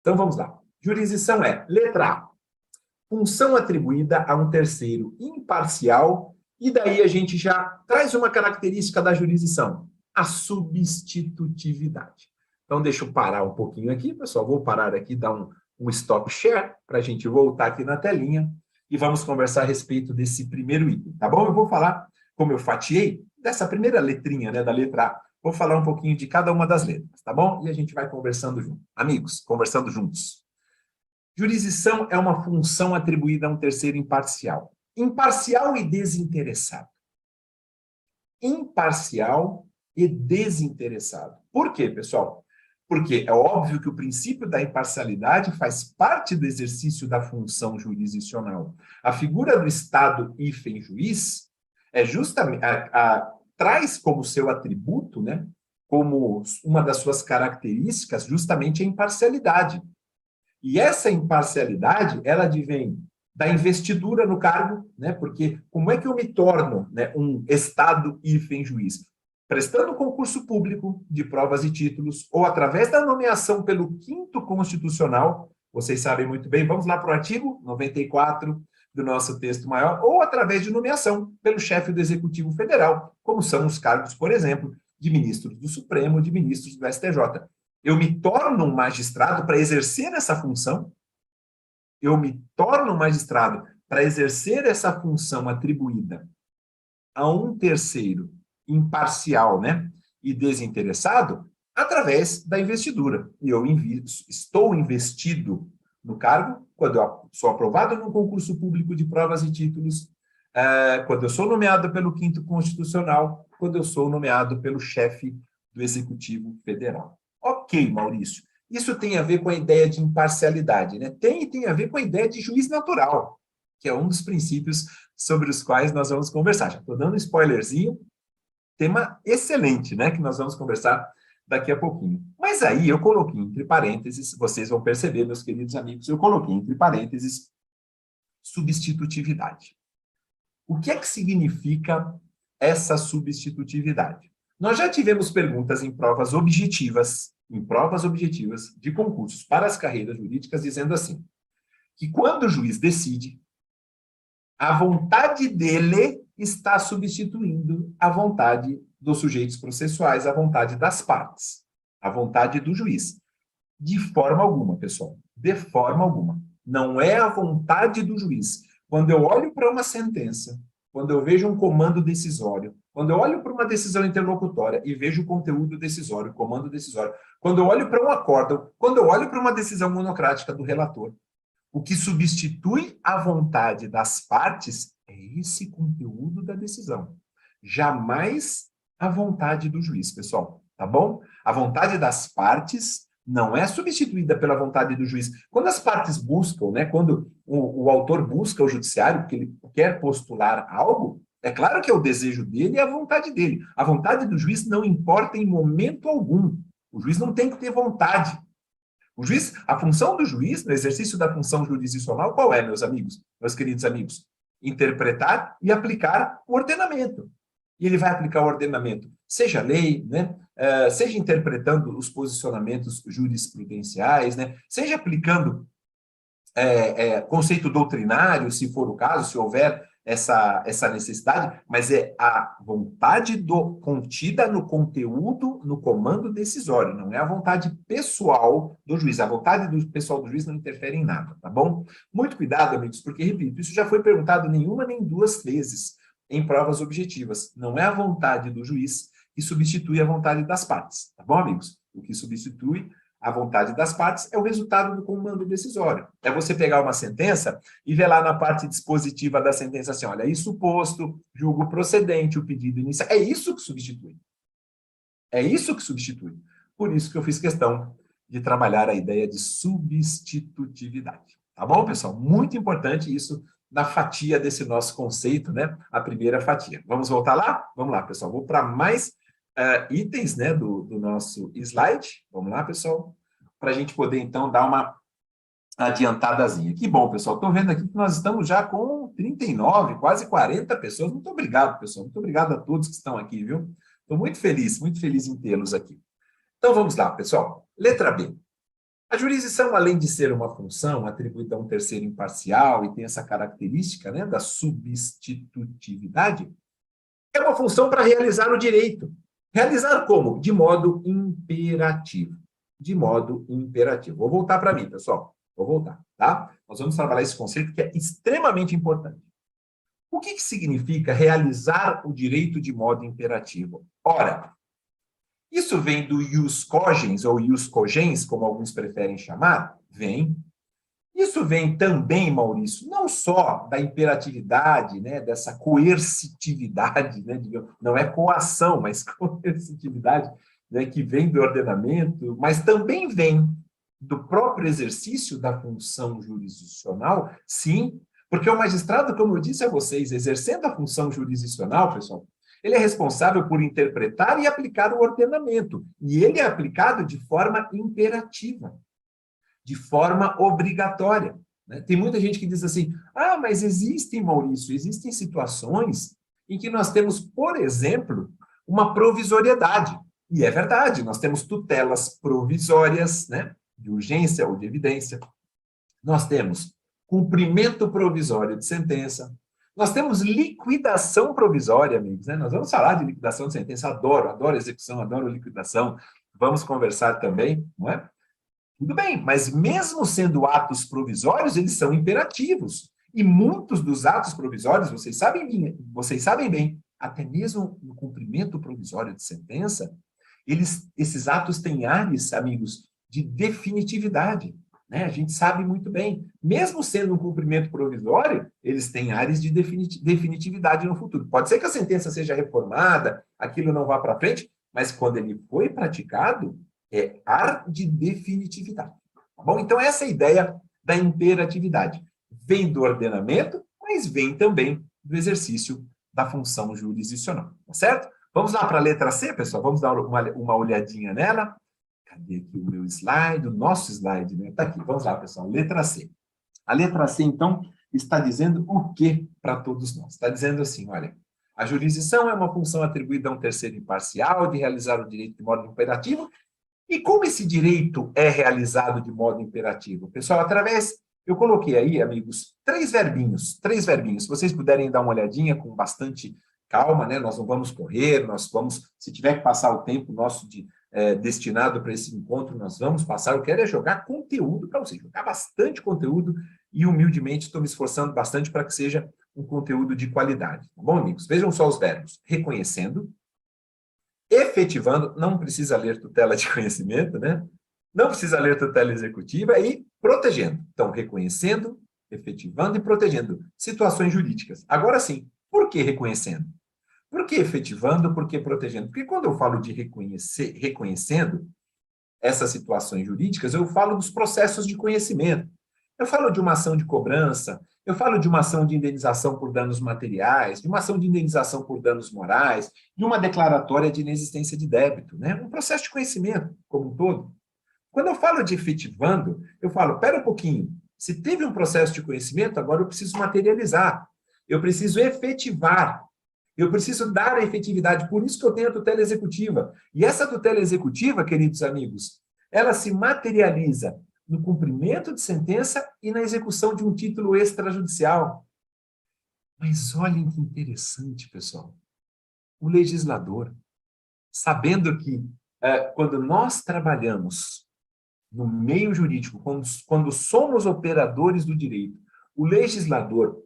Então, vamos lá. Jurisdição é, letra A, função atribuída a um terceiro imparcial, e daí a gente já traz uma característica da jurisdição, a substitutividade. Então, deixa eu parar um pouquinho aqui, pessoal. Vou parar aqui, dar um stop share, para a gente voltar aqui na telinha, e vamos conversar a respeito desse primeiro item, tá bom? Eu vou falar, como eu fatiei, dessa primeira letrinha, né, da letra A. Vou falar um pouquinho de cada uma das letras, tá bom? E a gente vai conversando junto. Amigos, conversando juntos. Jurisdição é uma função atribuída a um terceiro imparcial. Imparcial e desinteressado. Imparcial e desinteressado. Por quê, pessoal? Porque é óbvio que o princípio da imparcialidade faz parte do exercício da função jurisdicional. A figura do Estado hífen juiz é justamente traz como seu atributo, né, como uma das suas características, justamente a imparcialidade. E essa imparcialidade, ela advém da investidura no cargo, né? Porque como é que eu me torno, né, um Estado hífen juiz? Prestando concurso público de provas e títulos, ou através da nomeação pelo 5º Constitucional, vocês sabem muito bem, vamos lá para o artigo 94 do nosso texto maior, ou através de nomeação pelo chefe do Executivo Federal, como são os cargos, por exemplo, de ministros do Supremo, de ministros do STJ. Eu me torno um magistrado para exercer essa função, eu me torno um magistrado para exercer essa função atribuída a um terceiro imparcial, né, e desinteressado, através da investidura. E eu estou investido no cargo quando eu sou aprovado num concurso público de provas e títulos, quando eu sou nomeado pelo 5º Constitucional, quando eu sou nomeado pelo chefe do Executivo Federal. Ok, Maurício. Isso tem a ver com a ideia de imparcialidade, né? Tem a ver com a ideia de juiz natural, que é um dos princípios sobre os quais nós vamos conversar. Já estou dando um spoilerzinho, tema excelente, né? Que nós vamos conversar daqui a pouquinho. Mas aí eu coloquei entre parênteses, vocês vão perceber, meus queridos amigos, eu coloquei entre parênteses substitutividade. O que é que significa essa substitutividade? Nós já tivemos perguntas em provas objetivas de concursos para as carreiras jurídicas, dizendo assim, que quando o juiz decide, a vontade dele está substituindo a vontade dos sujeitos processuais, a vontade das partes, a vontade do juiz. De forma alguma, pessoal, de forma alguma. Não é a vontade do juiz. Quando eu olho para uma sentença, quando eu vejo um comando decisório, quando eu olho para uma decisão interlocutória e vejo o conteúdo decisório, o comando decisório, quando eu olho para um acórdão, quando eu olho para uma decisão monocrática do relator, o que substitui a vontade das partes é esse conteúdo da decisão. Jamais a vontade do juiz, pessoal, tá bom? A vontade das partes não é substituída pela vontade do juiz. Quando as partes buscam, né, quando o autor busca o judiciário, porque ele quer postular algo, é claro que é o desejo dele e a vontade dele. A vontade do juiz não importa em momento algum. O juiz não tem que ter vontade. O juiz, a função do juiz, no exercício da função jurisdicional, qual é, meus amigos, meus queridos amigos? Interpretar e aplicar o ordenamento. E ele vai aplicar o ordenamento, seja lei, né? Seja interpretando os posicionamentos jurisprudenciais, né? Seja aplicando conceito doutrinário, se for o caso, se houver essa necessidade, mas é a vontade contida no conteúdo, no comando decisório, não é a vontade pessoal do juiz. A vontade pessoal do juiz não interfere em nada, tá bom? Muito cuidado, amigos, porque, repito, isso já foi perguntado nenhuma nem duas vezes em provas objetivas. Não é a vontade do juiz que substitui a vontade das partes, tá bom, amigos? O que substitui a vontade das partes é o resultado do comando decisório. É você pegar uma sentença e ver lá na parte dispositiva da sentença assim, olha, isso posto, julgo procedente, o pedido inicial. É isso que substitui. É isso que substitui. Por isso que eu fiz questão de trabalhar a ideia de substitutividade. Tá bom, pessoal? Muito importante isso na fatia desse nosso conceito, né? A primeira fatia. Vamos voltar lá? Vamos lá, pessoal. Vou para mais itens, né, do nosso slide. Vamos lá, pessoal? Para a gente poder, então, dar uma adiantadazinha. Que bom, pessoal. Estou vendo aqui que nós estamos já com 39, quase 40 pessoas. Muito obrigado, pessoal. Muito obrigado a todos que estão aqui, viu? Estou muito feliz em tê-los aqui. Então, vamos lá, pessoal. Letra B. A jurisdição, além de ser uma função atribuída a um terceiro imparcial e tem essa característica, né, da substitutividade, é uma função para realizar o direito. Realizar como? De modo imperativo. De modo imperativo. Vou voltar para mim, pessoal. Vou voltar, tá? Nós vamos trabalhar esse conceito que é extremamente importante. O que significa realizar o direito de modo imperativo? Ora, isso vem do ius cogens, ou ius cogens, como alguns preferem chamar? Vem. Isso vem também, Maurício, não só da imperatividade, né, dessa coercitividade, né, não é coação, mas coercitividade, né, que vem do ordenamento, mas também vem do próprio exercício da função jurisdicional, sim, porque o magistrado, como eu disse a vocês, exercendo a função jurisdicional, pessoal, ele é responsável por interpretar e aplicar o ordenamento, e ele é aplicado de forma imperativa, de forma obrigatória. Né? Tem muita gente que diz assim, mas existem, Maurício, existem situações em que nós temos, por exemplo, uma provisoriedade. E é verdade, nós temos tutelas provisórias, né, de urgência ou de evidência. Nós temos cumprimento provisório de sentença. Nós temos liquidação provisória, amigos. Né? Nós vamos falar de liquidação de sentença. Adoro execução, adoro liquidação. Vamos conversar também, não é? Tudo bem, mas mesmo sendo atos provisórios, eles são imperativos. E muitos dos atos provisórios, vocês sabem bem, até mesmo no cumprimento provisório de sentença, esses atos têm ares, amigos, de definitividade. Né? A gente sabe muito bem. Mesmo sendo um cumprimento provisório, eles têm ares de definitividade no futuro. Pode ser que a sentença seja reformada, aquilo não vá para frente, mas quando ele foi praticado, é ar de definitividade. Tá bom? Então, essa é a ideia da imperatividade. Vem do ordenamento, mas vem também do exercício da função jurisdicional. Tá certo? Vamos lá para a letra C, pessoal? Vamos dar uma olhadinha nela. Cadê aqui o meu slide? O nosso slide, né? Está aqui. Vamos lá, pessoal. Letra C. A letra C, então, está dizendo o quê para todos nós? Está dizendo assim, olha, a jurisdição é uma função atribuída a um terceiro imparcial de realizar o direito de modo imperativo. E como esse direito é realizado de modo imperativo? Pessoal, eu coloquei aí, amigos, três verbinhos. Se vocês puderem dar uma olhadinha com bastante calma, né? Nós não vamos correr, nós vamos, se tiver que passar o tempo nosso destinado para esse encontro, nós vamos passar. Eu quero jogar conteúdo para vocês, jogar bastante conteúdo e, humildemente, estou me esforçando bastante para que seja um conteúdo de qualidade. Tá bom, amigos? Vejam só os verbos. Reconhecendo, efetivando, não precisa ler tutela de conhecimento, né? Não precisa ler tutela executiva e protegendo. Então, reconhecendo, efetivando e protegendo situações jurídicas. Agora sim, por que reconhecendo? Por que efetivando? Por que protegendo? Porque quando eu falo de reconhecendo essas situações jurídicas, eu falo dos processos de conhecimento. Eu falo de uma ação de cobrança, eu falo de uma ação de indenização por danos materiais, de uma ação de indenização por danos morais, de uma declaratória de inexistência de débito, né? Um processo de conhecimento como um todo. Quando eu falo de efetivando, eu falo, espera um pouquinho, se teve um processo de conhecimento, agora eu preciso materializar, eu preciso efetivar, eu preciso dar a efetividade, por isso que eu tenho a tutela executiva. E essa tutela executiva, queridos amigos, ela se materializa no cumprimento de sentença e na execução de um título extrajudicial. Mas olhem que interessante, pessoal. O legislador, sabendo que quando nós trabalhamos no meio jurídico, quando somos operadores do direito, o legislador,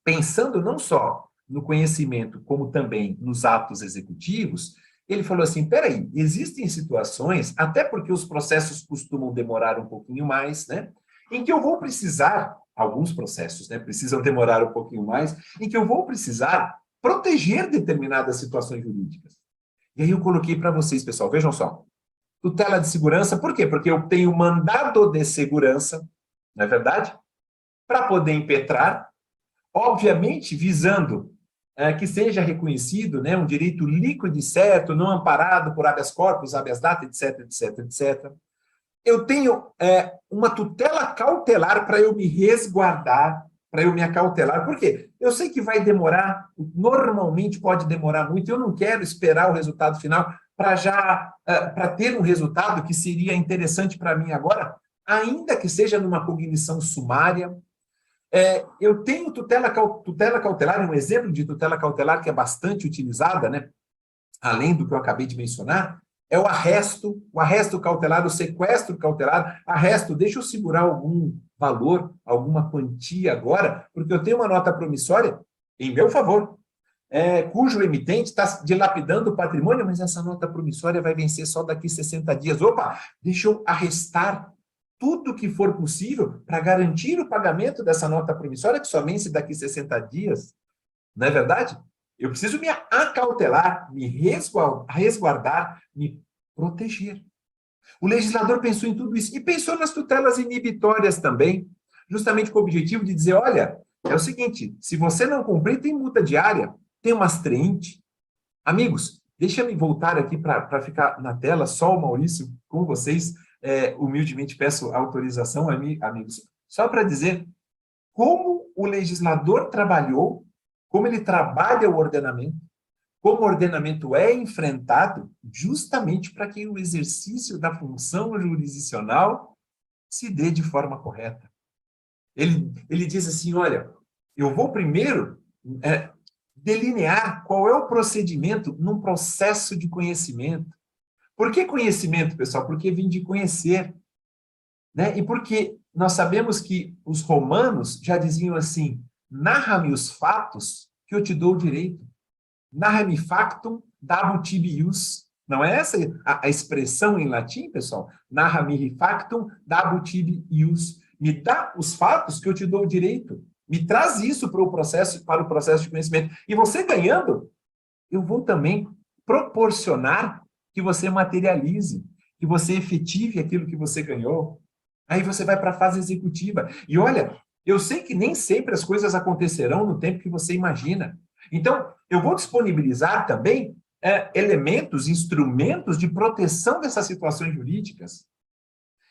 pensando não só no conhecimento, como também nos atos executivos, ele falou assim, peraí, existem situações, até porque os processos costumam demorar um pouquinho mais, né? Em que eu vou precisar, alguns processos, né, precisam demorar um pouquinho mais, em que eu vou precisar proteger determinadas situações jurídicas. E aí eu coloquei para vocês, pessoal, vejam só, tutela de segurança, por quê? Porque eu tenho mandado de segurança, não é verdade? Para poder impetrar, obviamente visando que seja reconhecido, né, um direito líquido e certo, não amparado por habeas corpus, habeas data, etc, etc, etc. Eu tenho uma tutela cautelar para eu me resguardar, para eu me acautelar. Por quê? Eu sei que vai demorar, normalmente pode demorar muito, eu não quero esperar o resultado final, para ter um resultado que seria interessante para mim agora, ainda que seja numa cognição sumária. Eu tenho tutela cautelar, um exemplo de tutela cautelar que é bastante utilizada, né? Além do que eu acabei de mencionar, é o arresto cautelar, o sequestro cautelar. Arresto, deixa eu segurar algum valor, alguma quantia agora, porque eu tenho uma nota promissória em meu favor, cujo emitente está dilapidando o patrimônio, mas essa nota promissória vai vencer só daqui 60 dias. Opa, deixa eu arrestar tudo que for possível para garantir o pagamento dessa nota promissória, que só vence daqui 60 dias. Não é verdade? Eu preciso me acautelar, me resguardar, me proteger. O legislador pensou em tudo isso e pensou nas tutelas inibitórias também, justamente com o objetivo de dizer, olha, é o seguinte, se você não cumprir, tem multa diária, tem uma astreinte. Amigos, deixa-me voltar aqui para ficar na tela, só o Maurício com vocês, humildemente peço autorização, amigos, só para dizer como o legislador trabalhou, como ele trabalha o ordenamento, como o ordenamento é enfrentado, justamente para que o exercício da função jurisdicional se dê de forma correta. Ele diz assim, olha, eu vou primeiro delinear qual é o procedimento num processo de conhecimento. Por que conhecimento, pessoal? Porque vim de conhecer. Né? E porque nós sabemos que os romanos já diziam assim, narra-me os fatos que eu te dou o direito. Narra-me factum dabut tibi ius. Não é essa a expressão em latim, pessoal? Narra-me factum dabut tibi ius. Me dá os fatos que eu te dou o direito. Me traz isso para o processo de conhecimento. E você ganhando, eu vou também proporcionar que você materialize, que você efetive aquilo que você ganhou. Aí você vai para a fase executiva. E olha, eu sei que nem sempre as coisas acontecerão no tempo que você imagina. Então, eu vou disponibilizar também elementos, instrumentos de proteção dessas situações jurídicas.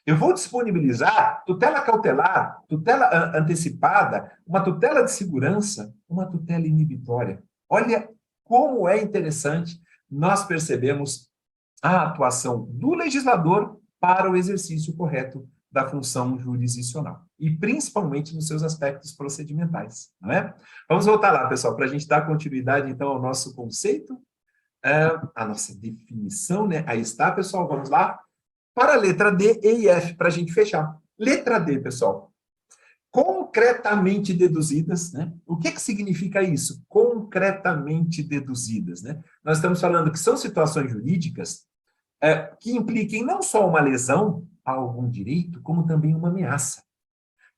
Eu vou disponibilizar tutela cautelar, tutela antecipada, uma tutela de segurança, uma tutela inibitória. Olha como é interessante nós percebemos a atuação do legislador para o exercício correto da função jurisdicional, e principalmente nos seus aspectos procedimentais, não é? Vamos voltar lá, pessoal, para a gente dar continuidade, então, ao nosso conceito, a nossa definição, né? Aí está, pessoal, vamos lá. Para a letra D, E e F, para a gente fechar. Letra D, pessoal. Concretamente deduzidas, né? O que significa isso? Concretamente deduzidas, né? Nós estamos falando que são situações jurídicas que impliquem não só uma lesão a algum direito, como também uma ameaça.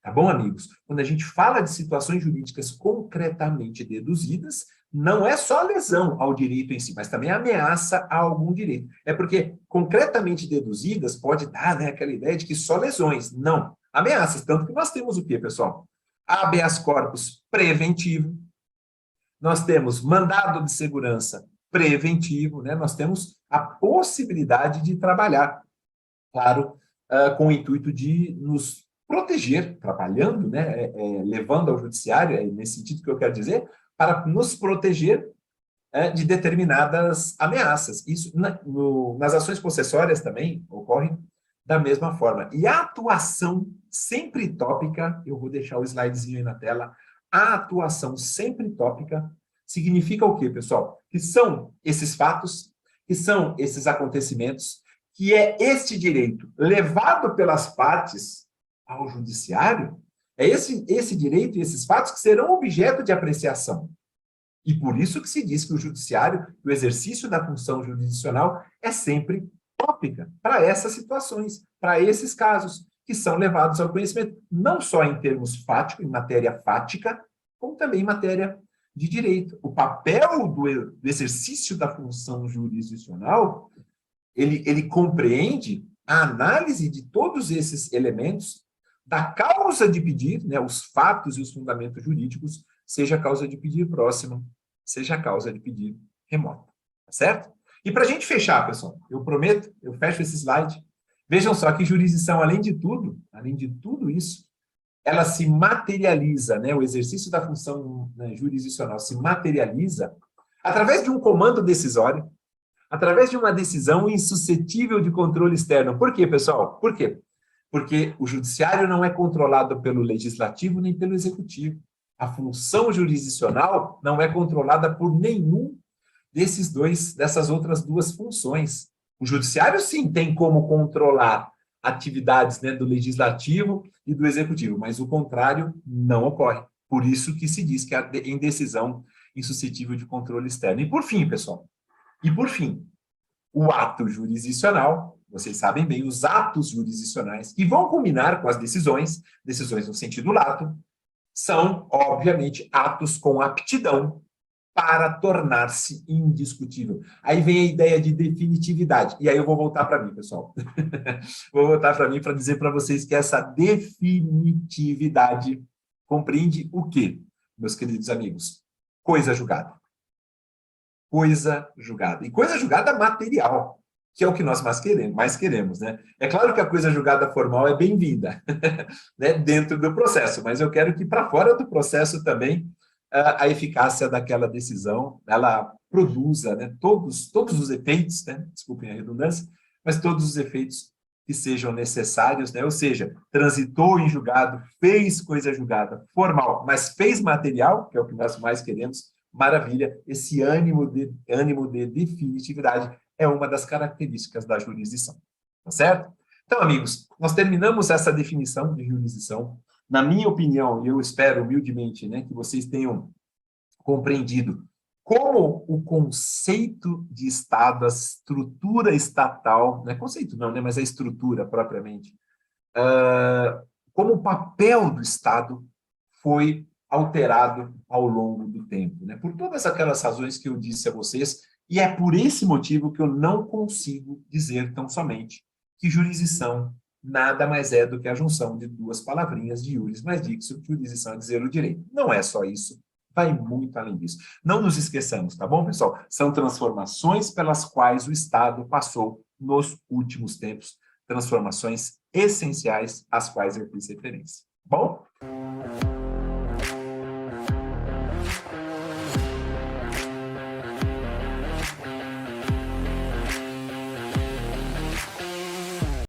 Tá bom, amigos? Quando a gente fala de situações jurídicas concretamente deduzidas, não é só lesão ao direito em si, mas também ameaça a algum direito. É porque concretamente deduzidas pode dar, né, aquela ideia de que só lesões. Não. Ameaças. Tanto que nós temos o quê, pessoal? Habeas corpus preventivo. Nós temos mandado de segurança preventivo, né? Nós temos a possibilidade de trabalhar, claro, com o intuito de nos proteger, trabalhando, né? Levando ao judiciário, nesse sentido que eu quero dizer, para nos proteger de determinadas ameaças. Isso nas ações possessórias também ocorre da mesma forma. E a atuação sempre tópica, eu vou deixar o slidezinho aí na tela, a atuação sempre tópica significa o quê, pessoal? Que são esses fatos, que são esses acontecimentos, que é este direito levado pelas partes ao judiciário, é esse direito e esses fatos que serão objeto de apreciação. E por isso que se diz que o judiciário, o exercício da função jurisdicional é sempre tópica para essas situações, para esses casos que são levados ao conhecimento, não só em termos fáticos, em matéria fática, como também em matéria de direito. O papel do exercício da função jurisdicional, ele compreende a análise de todos esses elementos da causa de pedir, né, os fatos e os fundamentos jurídicos, seja a causa de pedir próxima, seja a causa de pedir remota. Tá certo? E para a gente fechar, pessoal, eu prometo, eu fecho esse slide. Vejam só que jurisdição, além de tudo isso, ela se materializa, né, o exercício da função, né, jurisdicional se materializa através de um comando decisório, através de uma decisão insuscetível de controle externo. Por quê, pessoal? Por quê? Porque o judiciário não é controlado pelo legislativo nem pelo executivo. A função jurisdicional não é controlada por nenhum dessas outras duas funções. O judiciário, sim, tem como controlar atividades, né, do legislativo e do executivo, mas o contrário não ocorre. Por isso que se diz que a indecisão insuscetível de controle externo. E por fim, pessoal, o ato jurisdicional, vocês sabem bem, os atos jurisdicionais que vão culminar com as decisões no sentido lato, são, obviamente, atos com aptidão para tornar-se indiscutível. Aí vem a ideia de definitividade. E aí eu vou voltar para mim, pessoal. Vou voltar para mim para dizer para vocês que essa definitividade compreende o quê, meus queridos amigos? Coisa julgada. Coisa julgada. E coisa julgada material, que é o que nós mais queremos, né? É claro que a coisa julgada formal é bem-vinda, né, dentro do processo, mas eu quero que para fora do processo também a eficácia daquela decisão, ela produza, né, todos os efeitos, né, desculpem a redundância, mas todos os efeitos que sejam necessários, né, ou seja, transitou em julgado, fez coisa julgada formal, mas fez material, que é o que nós mais queremos, maravilha, esse ânimo de definitividade é uma das características da jurisdição, tá certo? Então, amigos, nós terminamos essa definição de jurisdição. Na minha opinião, e eu espero humildemente, né, que vocês tenham compreendido como o conceito de Estado, a estrutura estatal, não é conceito não, né, mas a estrutura propriamente, como o papel do Estado foi alterado ao longo do tempo, né? Por todas aquelas razões que eu disse a vocês, e é por esse motivo que eu não consigo dizer tão somente que jurisdição nada mais é do que a junção de duas palavrinhas de iuris mais dixo, que jurisdição é dizer o direito. Não é só isso, vai muito além disso. Não nos esqueçamos, tá bom, pessoal? São transformações pelas quais o Estado passou nos últimos tempos, transformações essenciais às quais eu fiz referência. Bom?